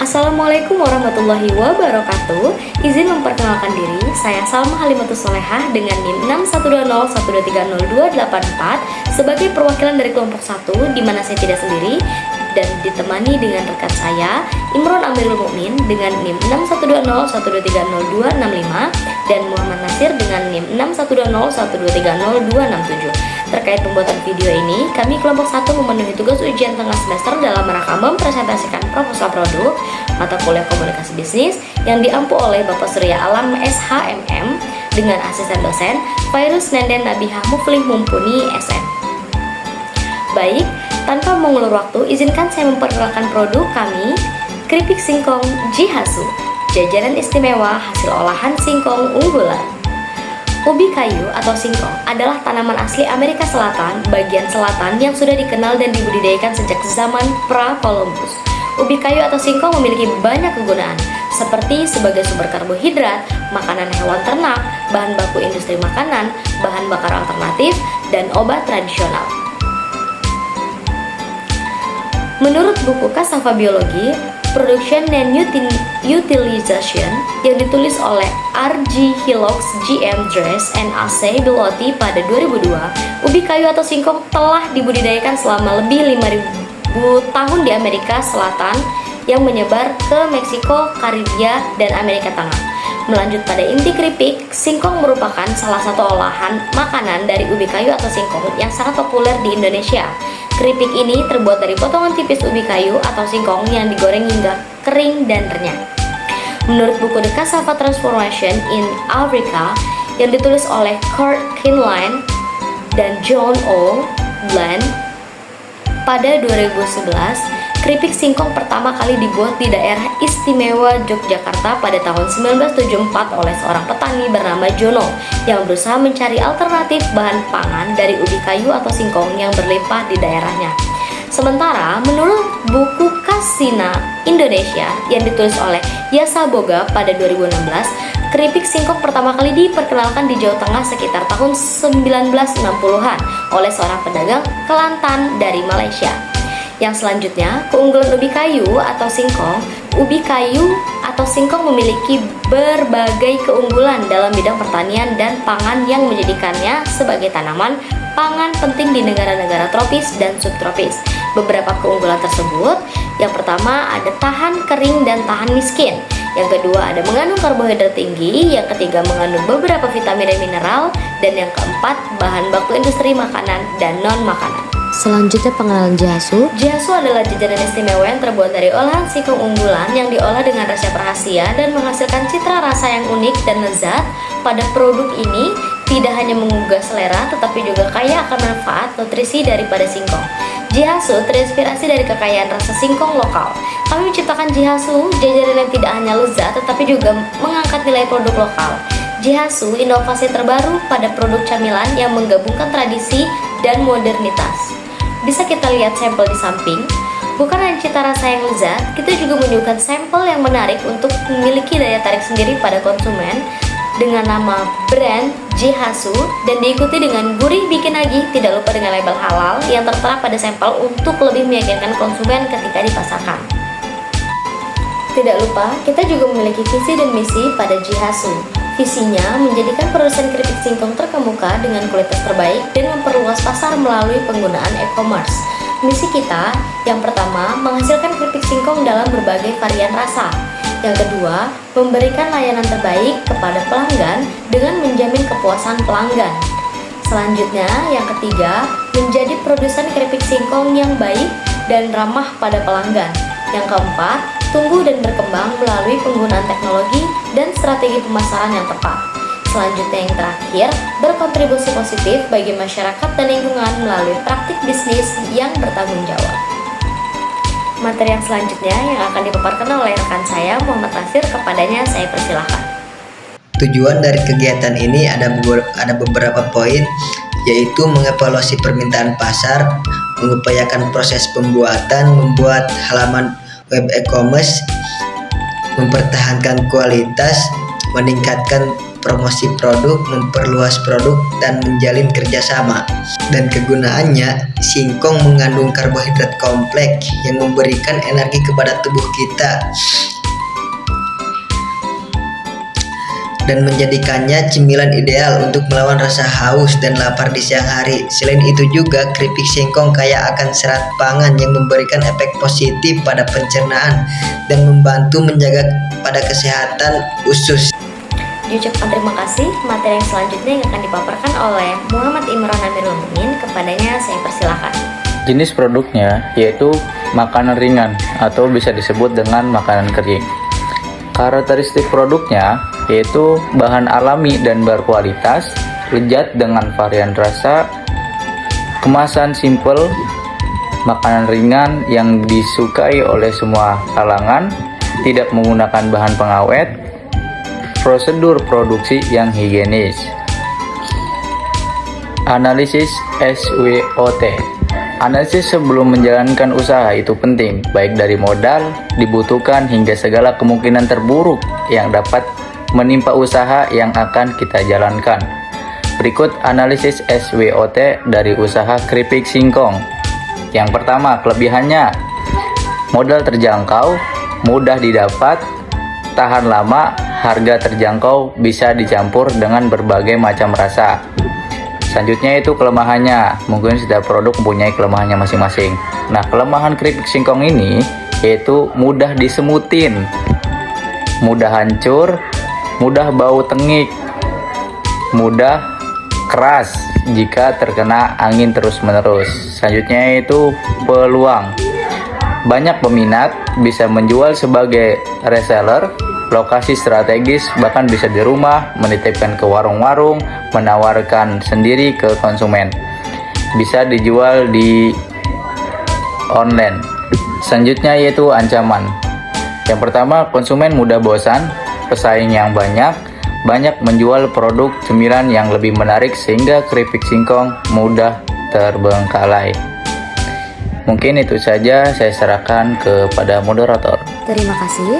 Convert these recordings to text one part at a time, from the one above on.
Assalamualaikum warahmatullahi wabarakatuh. Izin memperkenalkan diri, saya Salma Halimatus Solehah dengan NIM 6120123024 sebagai perwakilan dari kelompok 1, di mana saya tidak sendiri dan ditemani dengan rekan saya Imron Amirul Mukmin dengan NIM 6120123025 dan Muhammad Nasir dengan NIM 6120123027. Terkait pembuatan video ini, kami kelompok 1 memenuhi tugas ujian tengah semester dalam rangka mempresentasikan proposal produk mata kuliah komunikasi bisnis yang diampu oleh Bapak Surya Alam SHMM dengan asisten dosen Fairuz Nenden Nabihah Muflih Mumpuni SN. Baik, tanpa mengulur waktu, izinkan saya memperkenalkan produk kami, keripik singkong Jihasu, jajanan istimewa hasil olahan singkong unggulan. Ubi kayu atau singkong adalah tanaman asli Amerika Selatan bagian selatan yang sudah dikenal dan dibudidayakan sejak zaman pra-Columbus. Ubi kayu atau singkong memiliki banyak kegunaan, seperti sebagai sumber karbohidrat, makanan hewan ternak, bahan baku industri makanan, bahan bakar alternatif, dan obat tradisional. Menurut buku Kasava Biologi, Production and Utilization yang ditulis oleh R.G. Hillox GM Dress and A.C. Bellotti pada 2002, ubi kayu atau singkong telah dibudidayakan selama lebih 5.000 tahun di Amerika Selatan yang menyebar ke Meksiko, Karibia, dan Amerika Tengah. Melanjut pada inti keripik, singkong merupakan salah satu olahan makanan dari ubi kayu atau singkong yang sangat populer di Indonesia. Keripik ini terbuat dari potongan tipis ubi kayu atau singkong yang digoreng hingga kering dan renyah. Menurut buku The Cassava Transformation in Africa yang ditulis oleh Kurt Kinline dan John O. Bland pada 2011, keripik singkong pertama kali dibuat di daerah istimewa Yogyakarta pada tahun 1974 oleh seorang petani bernama Jono yang berusaha mencari alternatif bahan pangan dari ubi kayu atau singkong yang berlimpah di daerahnya. Sementara menurut buku Kasina Indonesia yang ditulis oleh Yasa Boga pada 2016, keripik singkong pertama kali diperkenalkan di Jawa Tengah sekitar tahun 1960-an oleh seorang pedagang Kelantan dari Malaysia. Yang selanjutnya, keunggulan ubi kayu atau singkong. Ubi kayu atau singkong memiliki berbagai keunggulan dalam bidang pertanian dan pangan yang menjadikannya sebagai tanaman pangan penting di negara-negara tropis dan subtropis. Beberapa keunggulan tersebut, yang pertama ada tahan kering dan tahan miskin. Yang kedua ada mengandung karbohidrat tinggi. Yang ketiga mengandung beberapa vitamin dan mineral. Dan yang keempat bahan baku industri makanan dan non-makanan. Selanjutnya pengenalan Jihasu. Jihasu adalah jajanan istimewa yang terbuat dari olahan singkong unggulan yang diolah dengan resep rahasia dan menghasilkan citra rasa yang unik dan lezat. Pada produk ini tidak hanya menggugah selera tetapi juga kaya akan manfaat nutrisi daripada singkong. Jihasu terinspirasi dari kekayaan rasa singkong lokal. Kami menciptakan Jihasu, jajanan yang tidak hanya lezat tetapi juga mengangkat nilai produk lokal. Jihasu inovasi terbaru pada produk camilan yang menggabungkan tradisi dan modernitas. Bisa kita lihat sampel di samping. Bukan hanya cita rasa yang lezat, kita juga menunjukkan sampel yang menarik untuk memiliki daya tarik sendiri pada konsumen dengan nama brand Jihasu dan diikuti dengan gurih bikin nagih, tidak lupa dengan label halal yang tertera pada sampel untuk lebih meyakinkan konsumen ketika dipasarkan. Tidak lupa, kita juga memiliki visi dan misi pada Jihasu. Visinya menjadikan produsen keripik singkong terkemuka dengan kualitas terbaik dan memperluas pasar melalui penggunaan e-commerce. Misi kita, yang pertama, menghasilkan keripik singkong dalam berbagai varian rasa. Yang kedua, memberikan layanan terbaik kepada pelanggan dengan menjamin kepuasan pelanggan. Selanjutnya, yang ketiga, menjadi produsen keripik singkong yang baik dan ramah pada pelanggan. Yang keempat, tumbuh dan berkembang melalui penggunaan teknologi dan strategi pemasaran yang tepat. Selanjutnya yang terakhir, berkontribusi positif bagi masyarakat dan lingkungan melalui praktik bisnis yang bertanggung jawab. Materi yang selanjutnya yang akan dipaparkan oleh rekan saya Muhammad Nasir, kepadanya saya persilahkan. Tujuan dari kegiatan ini ada beberapa poin, yaitu mengevaluasi permintaan pasar, mengupayakan proses pembuatan, membuat halaman web e-commerce, mempertahankan kualitas, meningkatkan promosi produk, memperluas produk, dan menjalin kerjasama. Dan kegunaannya, singkong mengandung karbohidrat kompleks yang memberikan energi kepada tubuh kita dan menjadikannya cemilan ideal untuk melawan rasa haus dan lapar di siang hari. Selain itu juga, keripik singkong kaya akan serat pangan yang memberikan efek positif pada pencernaan dan membantu menjaga pada kesehatan usus. Diucapkan terima kasih. Materi yang selanjutnya yang akan dipaparkan oleh Muhammad Imran Amirul Mukmin. Kepadanya saya persilakan. Jenis produknya yaitu makanan ringan atau bisa disebut dengan makanan kering. Karakteristik produknya yaitu bahan alami dan berkualitas, lezat dengan varian rasa, kemasan simple, makanan ringan yang disukai oleh semua kalangan, tidak menggunakan bahan pengawet, prosedur produksi yang higienis. Analisis SWOT. Analisis sebelum menjalankan usaha itu penting, baik dari modal dibutuhkan hingga segala kemungkinan terburuk yang dapat menimpa usaha yang akan kita jalankan. Berikut analisis SWOT dari usaha keripik singkong. Yang pertama, kelebihannya: modal terjangkau, mudah didapat, tahan lama, harga terjangkau, bisa dicampur dengan berbagai macam rasa. Selanjutnya itu kelemahannya, mungkin setiap produk mempunyai kelemahannya masing-masing. Nah, kelemahan keripik singkong ini yaitu mudah disemutin, mudah hancur, mudah bau tengik, mudah keras jika terkena angin terus-menerus. Selanjutnya itu peluang. Banyak peminat, bisa menjual sebagai reseller, lokasi strategis, bahkan bisa di rumah, menitipkan ke warung-warung, menawarkan sendiri ke konsumen. Bisa dijual di online. Selanjutnya yaitu ancaman. Yang pertama, konsumen mudah bosan, pesaing yang banyak menjual produk cemilan yang lebih menarik sehingga keripik singkong mudah terbengkalai. Mungkin itu saja, saya serahkan kepada moderator. Terima kasih.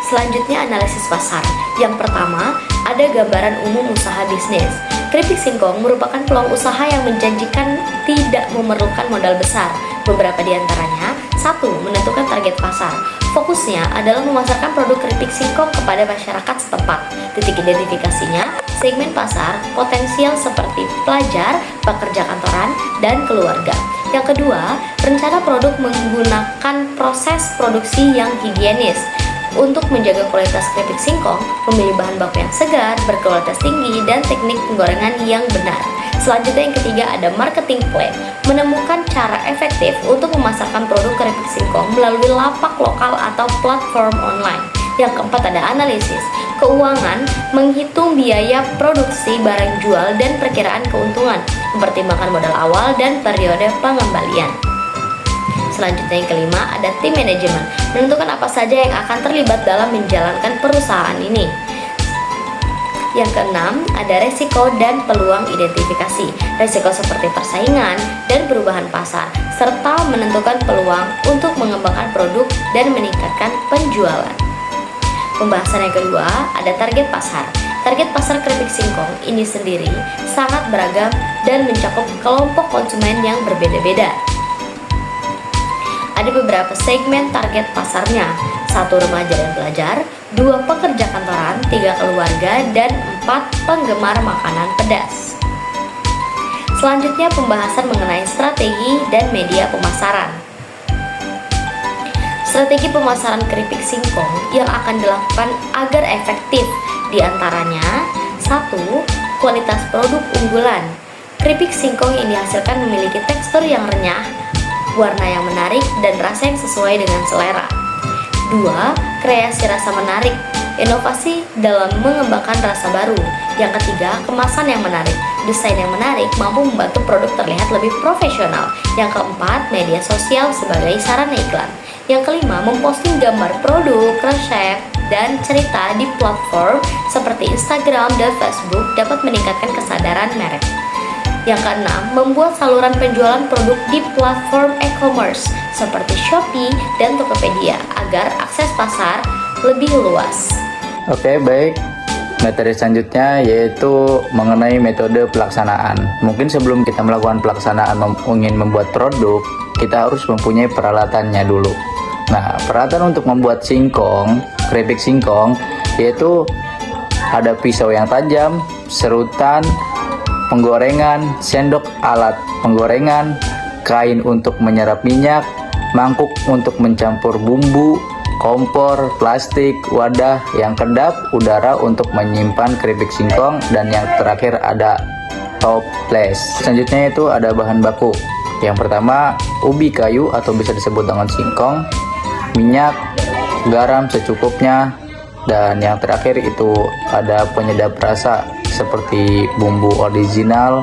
Selanjutnya analisis pasar. Yang pertama, ada gambaran umum usaha bisnis. Keripik singkong merupakan peluang usaha yang menjanjikan, tidak memerlukan modal besar. Beberapa di antaranya: 1. Menentukan target pasar. Fokusnya adalah memasarkan produk keripik singkong kepada masyarakat setempat. Titik identifikasinya, segmen pasar potensial seperti pelajar, pekerja kantoran, dan keluarga. Yang kedua, rencana produk menggunakan proses produksi yang higienis. Untuk menjaga kualitas keripik singkong, memilih bahan baku yang segar, berkualitas tinggi, dan teknik penggorengan yang benar. Selanjutnya yang ketiga ada marketing plan, menemukan cara efektif untuk memasarkan produk keripik singkong melalui lapak lokal atau platform online. Yang keempat ada analisis keuangan, menghitung biaya produksi barang jual dan perkiraan keuntungan, mempertimbangkan modal awal dan periode pengembalian. Selanjutnya yang kelima ada tim manajemen, menentukan apa saja yang akan terlibat dalam menjalankan perusahaan ini. Yang keenam ada resiko dan peluang identifikasi, resiko seperti persaingan dan perubahan pasar, serta menentukan peluang untuk mengembangkan produk dan meningkatkan penjualan. Pembahasan yang kedua ada target pasar. Target pasar keripik singkong ini sendiri sangat beragam dan mencakup kelompok konsumen yang berbeda-beda. Ada beberapa segmen target pasarnya: 1. Remaja dan pelajar, 2. Pekerja kantoran, 3. Keluarga, dan 4. Penggemar makanan pedas. Selanjutnya pembahasan mengenai strategi dan media pemasaran. Strategi pemasaran keripik singkong yang akan dilakukan agar efektif diantaranya: 1. Kualitas produk unggulan. Keripik singkong yang dihasilkan memiliki tekstur yang renyah, warna yang menarik, dan rasa yang sesuai dengan selera. 2. Kreasi rasa menarik, inovasi dalam mengembangkan rasa baru. Yang ketiga, kemasan yang menarik, desain yang menarik mampu membantu produk terlihat lebih profesional. Yang keempat, media sosial sebagai sarana iklan. Yang kelima, memposting gambar produk, resep, dan cerita di platform seperti Instagram dan Facebook dapat meningkatkan kesadaran merek. Yang keenam, membuat saluran penjualan produk di platform e-commerce seperti Shopee dan Tokopedia agar akses pasar lebih luas. Oke, baik. Materi selanjutnya yaitu mengenai metode pelaksanaan. Mungkin sebelum kita melakukan pelaksanaan ingin membuat produk, kita harus mempunyai peralatannya dulu. Nah, peralatan untuk membuat singkong, keripik singkong, yaitu ada pisau yang tajam, serutan, penggorengan, sendok alat penggorengan, kain untuk menyerap minyak, mangkuk untuk mencampur bumbu, kompor, plastik, wadah yang kedap, udara untuk menyimpan keripik singkong, dan yang terakhir ada toples. Selanjutnya itu ada bahan baku. Yang pertama, ubi kayu atau bisa disebut dengan singkong, minyak, garam secukupnya, dan yang terakhir itu ada penyedap rasa seperti bumbu original,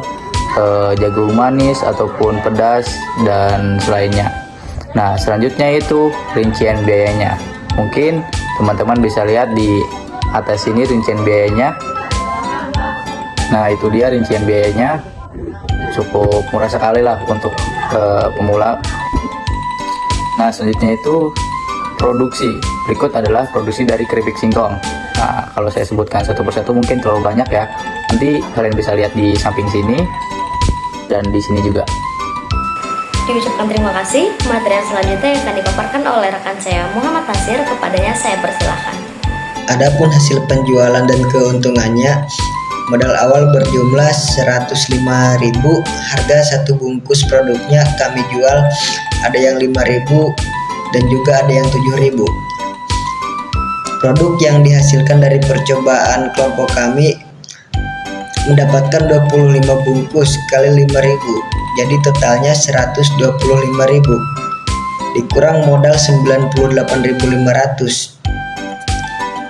jagung manis ataupun pedas dan selainnya. Nah, selanjutnya itu rincian biayanya. Mungkin teman-teman bisa lihat di atas ini rincian biayanya. Nah, itu dia rincian biayanya. Cukup murah sekali lah untuk pemula. Nah, selanjutnya itu produksi. Berikut adalah produksi dari keripik singkong. Nah, kalau saya sebutkan satu persatu mungkin terlalu banyak ya. Nanti kalian bisa lihat di samping sini dan di sini juga. Diucapkan terima kasih. Materi yang selanjutnya yang akan dipaparkan oleh rekan saya Muhammad Nasir. Kepadanya saya persilahkan. Adapun hasil penjualan dan keuntungannya, modal awal berjumlah 105.000. Harga satu bungkus produknya kami jual ada yang 5.000 dan juga ada yang 7.000. Produk yang dihasilkan dari percobaan kelompok kami mendapatkan 25 bungkus kali 5.000, jadi totalnya 125.000 dikurang modal 98.500,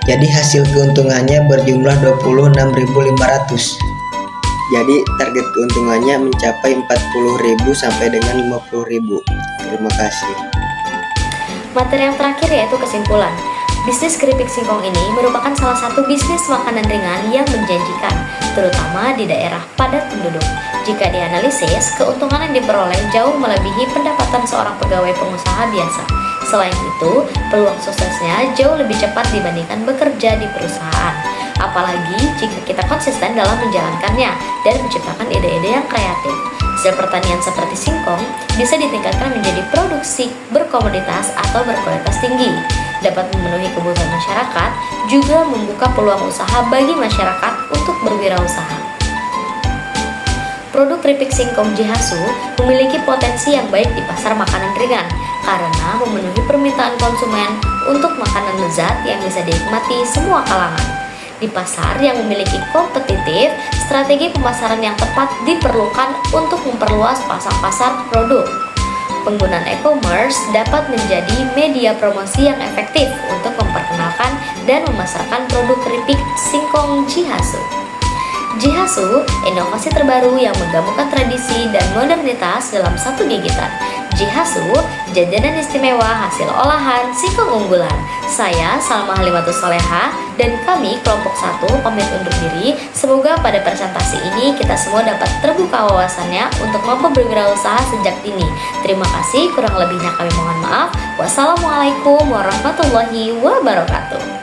jadi hasil keuntungannya berjumlah 26.500. Jadi target keuntungannya mencapai 40.000 sampai dengan 50.000. Terima kasih. Materi yang terakhir yaitu kesimpulan. Bisnis keripik singkong ini merupakan salah satu bisnis makanan ringan yang menjanjikan, terutama di daerah padat penduduk. Jika dianalisis, keuntungan yang diperoleh jauh melebihi pendapatan seorang pegawai pengusaha biasa. Selain itu, peluang suksesnya jauh lebih cepat dibandingkan bekerja di perusahaan. Apalagi jika kita konsisten dalam menjalankannya dan menciptakan ide-ide yang kreatif. Hasil pertanian seperti singkong bisa ditingkatkan menjadi produksi berkomoditas atau berkualitas tinggi, dapat memenuhi kebutuhan masyarakat, juga membuka peluang usaha bagi masyarakat untuk berwirausaha. Produk keripik singkong Jihasu memiliki potensi yang baik di pasar makanan ringan karena memenuhi permintaan konsumen untuk makanan lezat yang bisa dinikmati semua kalangan. Di pasar yang memiliki kompetitif, strategi pemasaran yang tepat diperlukan untuk memperluas pasang pasar produk. Penggunaan e-commerce dapat menjadi media promosi yang efektif untuk memperkenalkan dan memasarkan produk keripik singkong Jihasu. Jihasu, inovasi terbaru yang menggabungkan tradisi dan modernitas dalam satu gigitan. Jihasu, jajanan istimewa hasil olahan singkong unggulan. Saya Salma Halimatus Soleha dan kami kelompok 1 pamit undur diri. Semoga pada presentasi ini kita semua dapat terbuka wawasannya untuk mampu berwirausaha sejak dini. Terima kasih, kurang lebihnya kami mohon maaf. Wassalamualaikum warahmatullahi wabarakatuh.